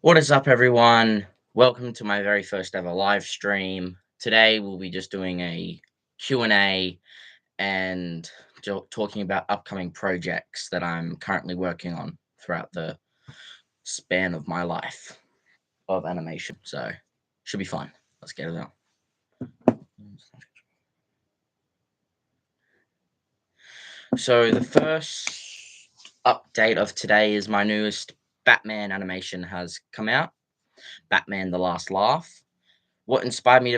What is up, everyone? Welcome to my very first ever live stream. Today, we'll be just doing a Q&A and talking about upcoming projects that I'm currently working on throughout the span of my life of animation. So, should be fun. Let's get it out. So, the first update of today is my newest Batman animation has come out. Batman: The Last Laugh. What inspired me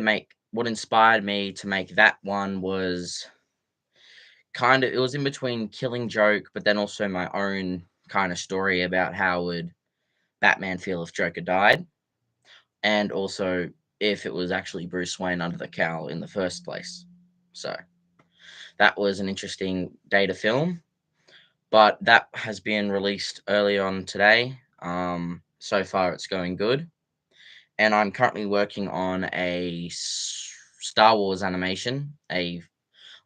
to make that one was it was in between Killing Joke, but then also my own kind of story about how would Batman feel if Joker died, and also if it was actually Bruce Wayne under the cowl in the first place. So that was an interesting day to film, but that has been released early on today. So far it's going good, and I'm currently working on Star Wars animation. I'm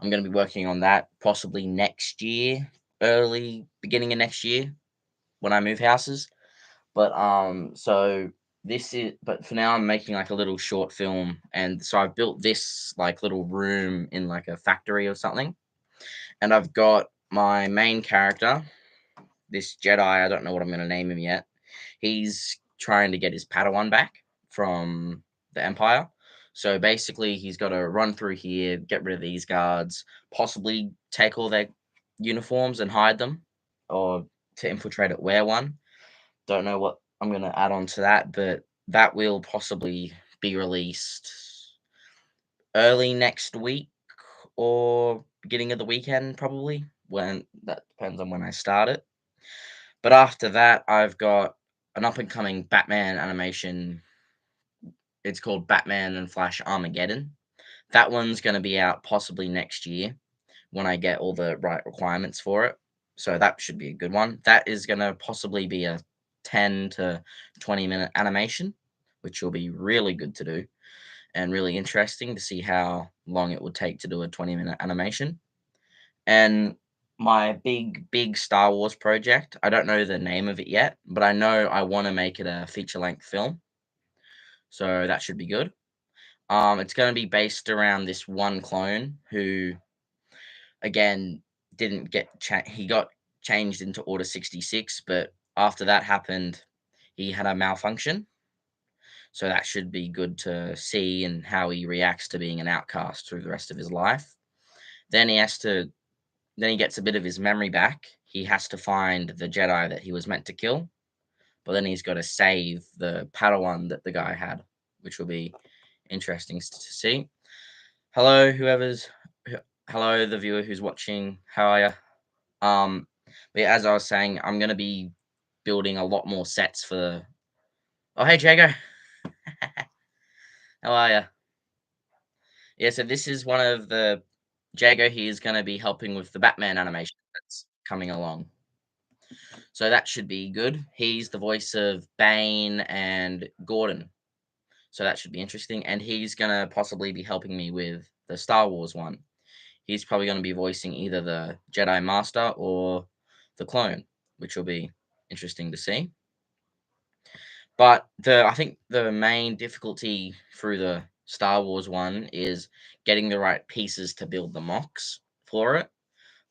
going to be working on that possibly next year, early beginning of next year when I move houses. But for now I'm making like a little short film, and so I've built this like little room in like a factory or something, and I've got my main character, this Jedi. I don't know what I'm going to name him yet. He's trying to get his Padawan back from the Empire. So basically, he's got to run through here, get rid of these guards, possibly take all their uniforms and hide them, or to infiltrate it, wear one. Don't know what I'm going to add on to that, but that will possibly be released early next week or beginning of the weekend, probably. When that depends on when I start it. But after that, I've got an up and coming Batman animation. It's called Batman and Flash Armageddon. That one's going to be out possibly next year when I get all the right requirements for it. So that should be a good one. That is going to possibly be a 10 to 20-minute animation, which will be really good to do and really interesting to see how long it would take to do a 20-minute animation. And my big Star Wars project, I don't know the name of it yet, but I know I want to make it a feature length film, so that should be good. It's going to be based around this one clone who, again, didn't get he got changed into Order 66, but after that happened, he had a malfunction. So that should be good to see and how he reacts to being an outcast through the rest of his life. Then he has to Then he gets a bit of his memory back. He has to find the Jedi that he was meant to kill, but then he's got to save the Padawan that the guy had, which will be interesting to see. Hello, hello, the viewer who's watching. How are you? But yeah, as I was saying, I'm gonna be building a lot more sets for. Oh, hey, Jago, how are you? Yeah, so this is one of the Jago. He is gonna be helping with the Batman animation that's coming along. So that should be good. He's the voice of Bane and Gordon. So that should be interesting. And he's going to possibly be helping me with the Star Wars one. He's probably going to be voicing either the Jedi Master or the clone, which will be interesting to see. But I think the main difficulty through the Star Wars one is getting the right pieces to build the mocks for it.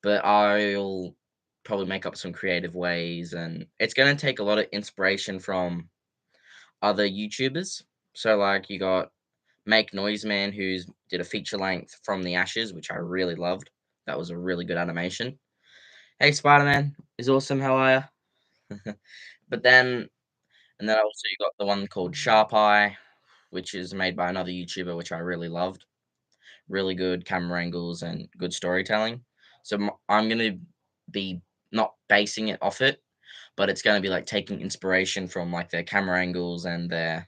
But I'll probably make up some creative ways, and it's going to take a lot of inspiration from other YouTubers. So like you got Make Noise Man, who's did a feature length from the Ashes, which I really loved. That was a really good animation. Hey, Spider Man is awesome. How are you? But then and then also you got the one called Sharp Eye, which is made by another YouTuber, which I really loved. Really good camera angles and good storytelling. So I'm gonna be not basing it off it, but it's gonna be like taking inspiration from like their camera angles and their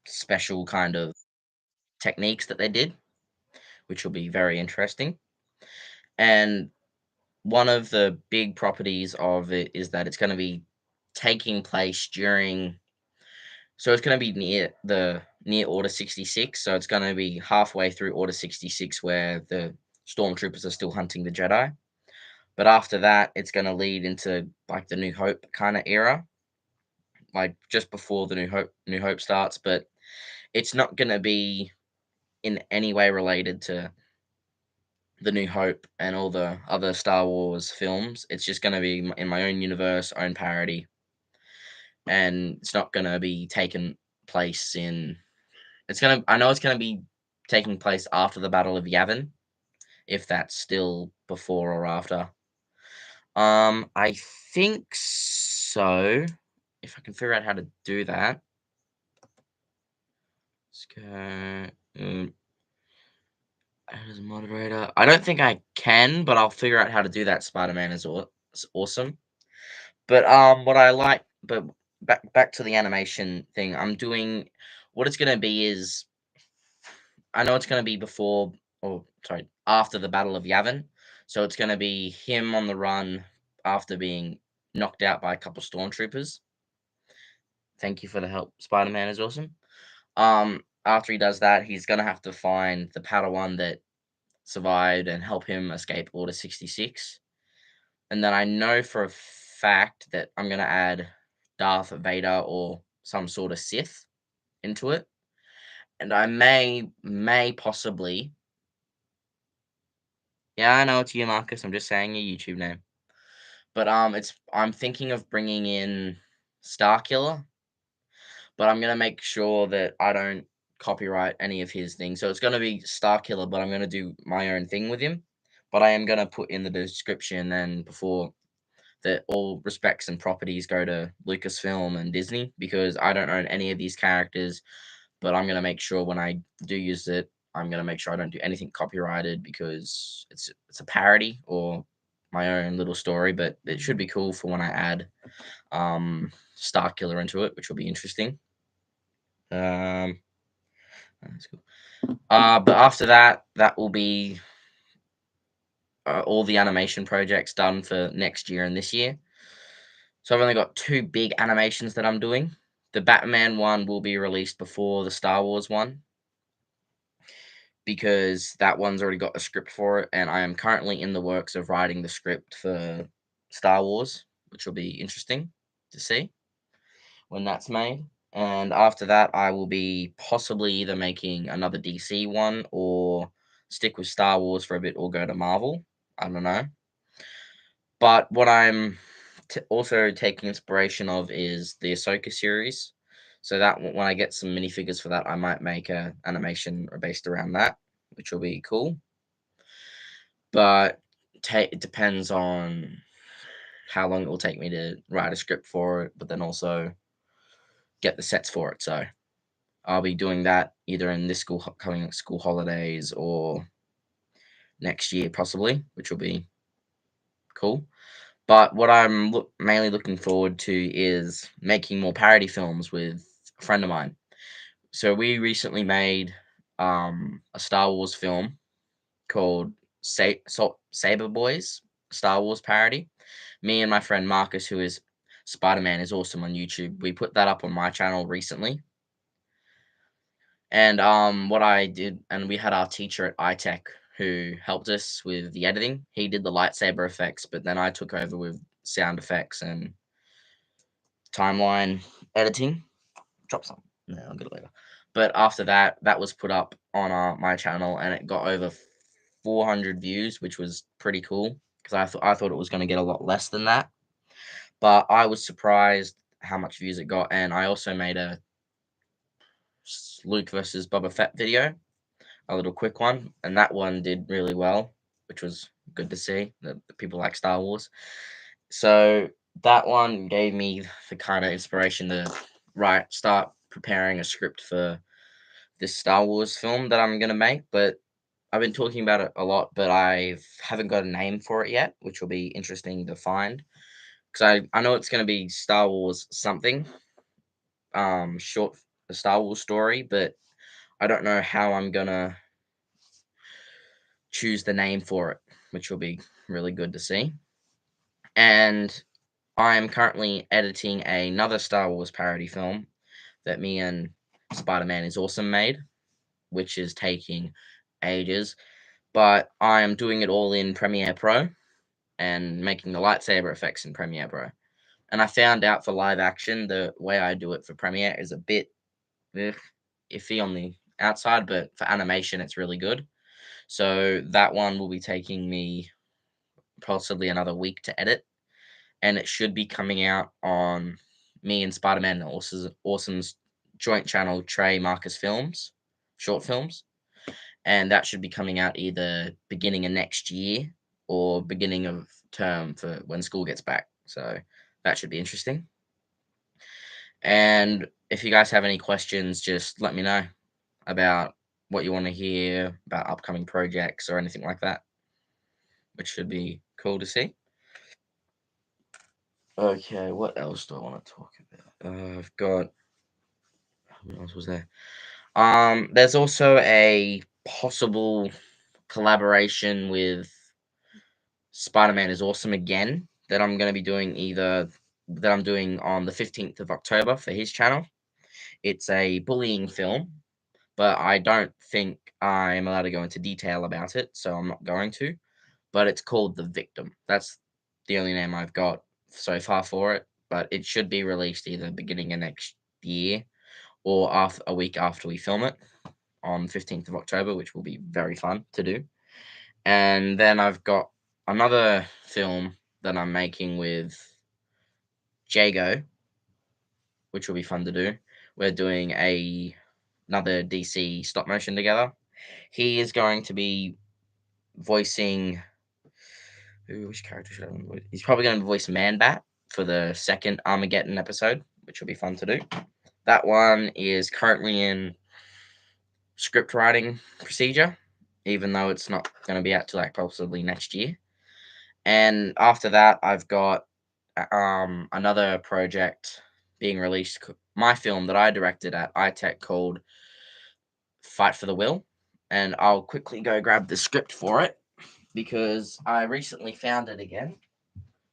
special kind of techniques that they did, which will be very interesting. And one of the big properties of it is that it's going to be taking place during so it's going to be near Order 66, so it's going to be halfway through Order 66 where the stormtroopers are still hunting the Jedi. But after that, it's going to lead into like the New Hope kind of era, like just before the New Hope starts, but it's not gonna be in any way related to the New Hope and all the other Star Wars films. It's just gonna be in my own universe, own parody, and it's not gonna be taking place in. It's gonna. I know it's gonna be taking place after the Battle of Yavin, if that's still before or after. I think so. If I can figure out how to do that. Let's go. Add as a moderator. I don't think I can, but I'll figure out how to do that. Spider-Man is awesome. But what I like, but back to the animation thing. I'm doing what it's gonna be is I know it's gonna be before, or sorry, after the Battle of Yavin. So it's gonna be him on the run after being knocked out by a couple stormtroopers. Thank you for the help. Spider-Man is awesome. After he does that, he's gonna have to find the Padawan that survived and help him escape Order 66. And then I know for a fact that I'm gonna add Darth Vader or some sort of Sith into it. And I may possibly, yeah, I know it's you, Marcus. I'm just saying your YouTube name. But it's I'm thinking of bringing in Starkiller, but I'm gonna make sure that I don't copyright any of his things. So it's gonna be Starkiller, but I'm gonna do my own thing with him. But I am gonna put in the description and before that all respects and properties go to Lucasfilm and Disney because I don't own any of these characters. But I'm gonna make sure when I do use it, I'm gonna make sure I don't do anything copyrighted because it's a parody or my own little story. But it should be cool for when I add Starkiller into it, which will be interesting. That's cool. But after that, that will be all the animation projects done for next year and this year. So I've only got two big animations that I'm doing. The Batman one will be released before the Star Wars one because that one's already got a script for it, and I am currently in the works of writing the script for Star Wars, which will be interesting to see when that's made. And after that, I will be possibly either making another DC one or stick with Star Wars for a bit or go to Marvel. I don't know. But what I'm also taking inspiration of is the Ahsoka series. So that when I get some minifigures for that, I might make a animation based around that, which will be cool. But it depends on how long it will take me to write a script for it, but then also get the sets for it. So I'll be doing that either in this coming school holidays or next year possibly, which will be cool. But what I'm mainly looking forward to is making more parody films with a friend of mine. So we recently made a Star Wars film called Saber Boys, Star Wars parody. Me and my friend Marcus, who is Spider Man, is awesome on YouTube. We put that up on my channel recently. And what I did, and we had our teacher at iTech who helped us with the editing. He did the lightsaber effects, but then I took over with sound effects and timeline editing. Drop some. No, I'll get it later. But after that, that was put up on my channel, and it got over 400 views, which was pretty cool because I thought it was going to get a lot less than that. But I was surprised how much views it got, and I also made a Luke versus Boba Fett video, a little quick one, and that one did really well, which was good to see that people like Star Wars. So that one gave me the kind of inspiration to start preparing a script for this Star Wars film that I'm gonna make. But I've been talking about it a lot, but I haven't got a name for it yet, which will be interesting to find. Because I know it's gonna be Star Wars something, short a Star Wars story, but I don't know how I'm gonna choose the name for it, which will be really good to see. And I'm currently editing another Star Wars parody film that me and Spider Man is Awesome made, which is taking ages. But I am doing it all in Premiere Pro and making the lightsaber effects in Premiere Pro. And I found out for live action, the way I do it for Premiere is a bit eh, iffy on the outside, but for animation, it's really good. So that one will be taking me possibly another week to edit, and it should be coming out on me and Spider-Man Awesome's joint channel, Trey Marcus Films, short films, and that should be coming out either beginning of next year or beginning of term for when school gets back. So that should be interesting. And if you guys have any questions, just let me know about what you want to hear about upcoming projects or anything like that, which should be cool to see. Okay, what else do I want to talk about? I've got what else was there? There's also a possible collaboration with Spider-Man is Awesome again that I'm going to be doing either that I'm doing on the 15th of October for his channel. It's a bullying film, but I don't think I'm allowed to go into detail about it, so I'm not going to. But it's called The Victim. That's the only name I've got so far for it, but it should be released either beginning of next year or after a week after we film it on 15th of October, which will be very fun to do. And then I've got another film that I'm making with Jago, which will be fun to do. We're doing another DC stop motion together. He is going to be voicing which character should I voice? He's probably going to voice Man Bat for the second Armageddon episode, which will be fun to do. That one is currently in script writing procedure, even though it's not going to be out till like possibly next year. And after that, I've got another project being released, my film that I directed at iTech called Fight for the Will. And I'll quickly go grab the script for it because I recently found it again.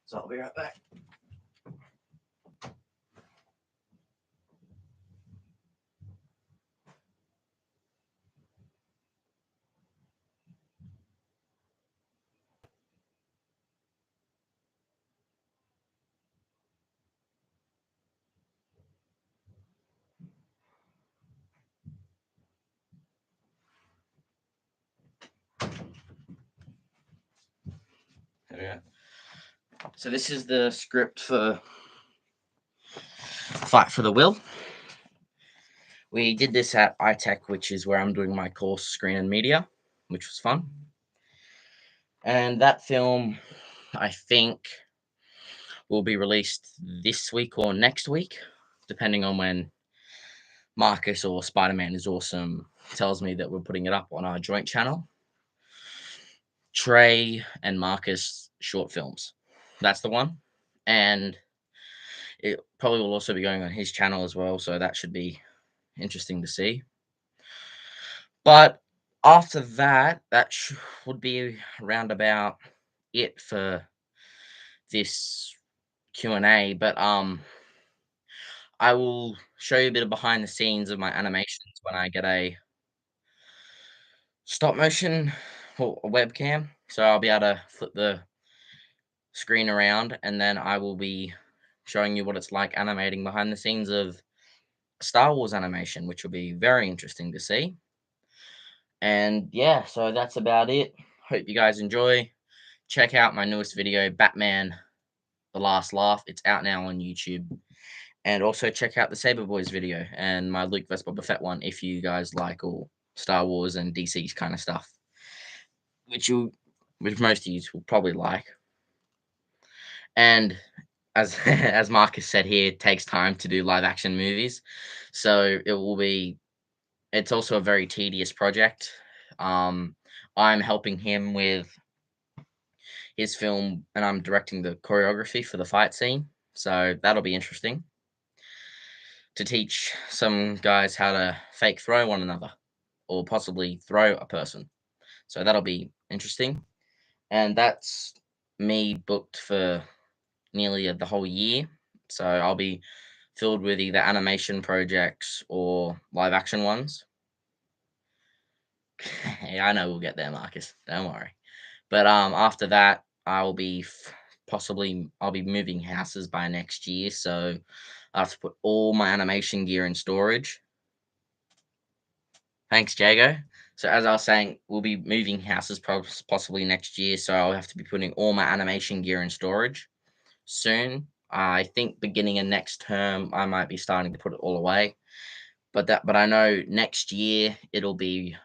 So I'll be right back. There we go. So this is the script for Fight for the Will. We did this at iTech, which is where I'm doing my course, Screen and Media, which was fun. And that film, I think, will be released this week or next week, depending on when Marcus or Spider Man is Awesome tells me that we're putting it up on our joint channel. Trey and Marcus short films. That's the one. And it probably will also be going on his channel as well. So that should be interesting to see. But after that, would be around about it for this Q&A. But I will show you a bit of behind the scenes of my animations when I get a stop motion or a webcam. So I'll be able to flip the screen around and then I will be showing you what it's like animating behind the scenes of Star Wars animation, which will be very interesting to see. And yeah, so that's about it. Hope you guys enjoy. Check out my newest video, Batman The Last Laugh. It's out now on YouTube. And also check out the Saber Boys video and my Luke vs. Boba Fett one if you guys like all Star Wars and DC's kind of stuff, which you, which most of you will probably like. And as as Marcus said here, it takes time to do live action movies, so it will be. It's also a very tedious project. Um, I'm helping him with his film, and I'm directing the choreography for the fight scene. So that'll be interesting to teach some guys how to fake throw one another, or possibly throw a person. So that'll be interesting, and that's me booked for nearly the whole year. So I'll be filled with either animation projects or live action ones. Yeah, I know we'll get there, Marcus. Don't worry. But after that, I'll be possibly I'll be moving houses by next year, so I have to put all my animation gear in storage. Thanks, Jago. So as I was saying, we'll be moving houses possibly next year, so I'll have to be putting all my animation gear in storage soon. I think beginning of next term, I might be starting to put it all away. But I know next year it'll be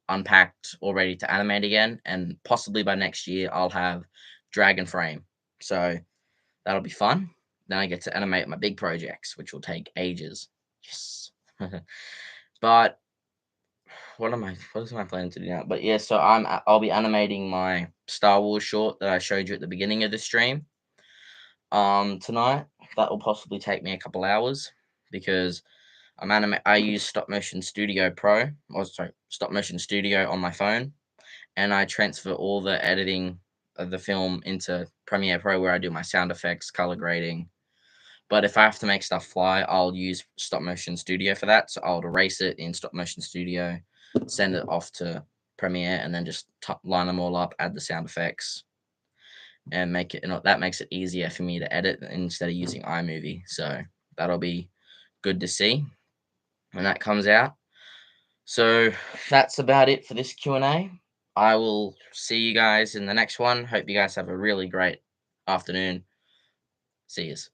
unpacked, all ready to animate again, and possibly by next year I'll have Dragon Frame. So that'll be fun. Then I get to animate my big projects, which will take ages. Yes. But what is my plan to do now? But yeah, so I'll be animating my Star Wars short that I showed you at the beginning of the stream tonight. That will possibly take me a couple hours because I use Stop Motion Studio Pro, or sorry, Stop Motion Studio on my phone, and I transfer all the editing of the film into Premiere Pro where I do my sound effects, color grading. But if I have to make stuff fly, I'll use Stop Motion Studio for that. So I'll erase it in Stop Motion Studio, send it off to Premiere, and then just line them all up, add the sound effects, and make it. That makes it easier for me to edit instead of using iMovie. So that'll be good to see when that comes out. So that's about it for this Q&A. I will see you guys in the next one. Hope you guys have a really great afternoon. See yous.